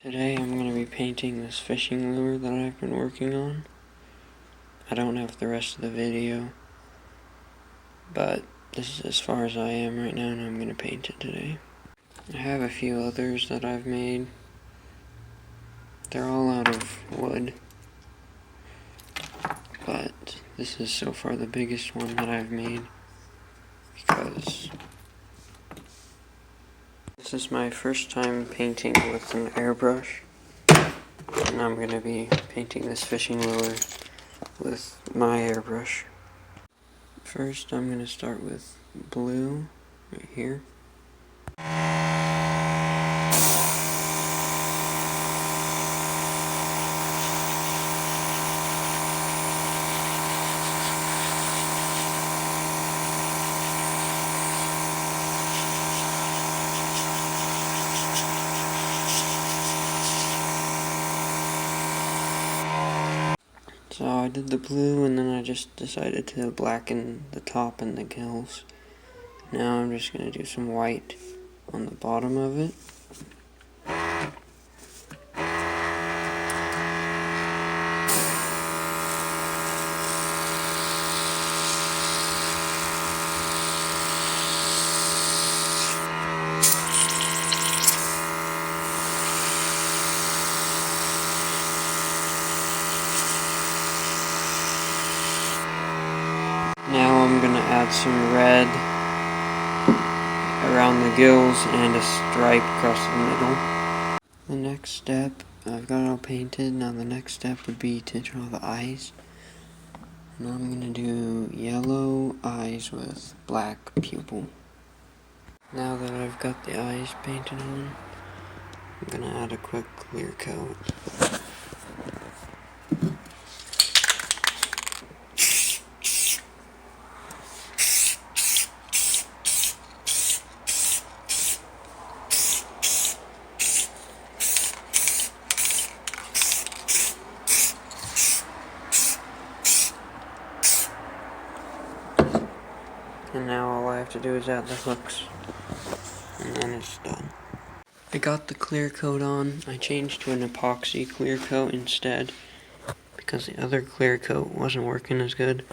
Today I'm going to be painting this fishing lure that I've been working on. I don't have the rest of the video, but this is as far as I am right now, and I'm going to paint it today. I have a few others that I've made. They're all out of wood, but this is so far the biggest one that I've made because this is my first time painting with an airbrush. And I'm going to be painting this fishing lure with my airbrush. First, I'm going to start with blue right here. So I did the blue, and then I just decided to blacken the top and the gills. Now I'm just going to do some white on the bottom of it. Now I'm going to add some red around the gills and a stripe across the middle. The next step, I've got it all painted. Now the next step would be to draw the eyes. And I'm going to do yellow eyes with black pupil. Now that I've got the eyes painted on, I'm going to add a quick clear coat. And now all I have to do is add the hooks, and then it's done. I got the clear coat on. I changed to an epoxy clear coat instead, because the other clear coat wasn't working as good.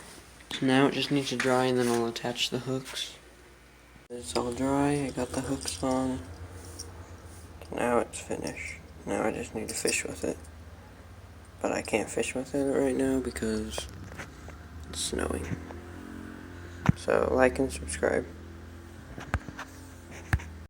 So now it just needs to dry, and then I'll attach the hooks. It's all dry, I got the hooks on. Now it's finished. Now I just need to fish with it. But I can't fish with it right now because it's snowing. So like and subscribe.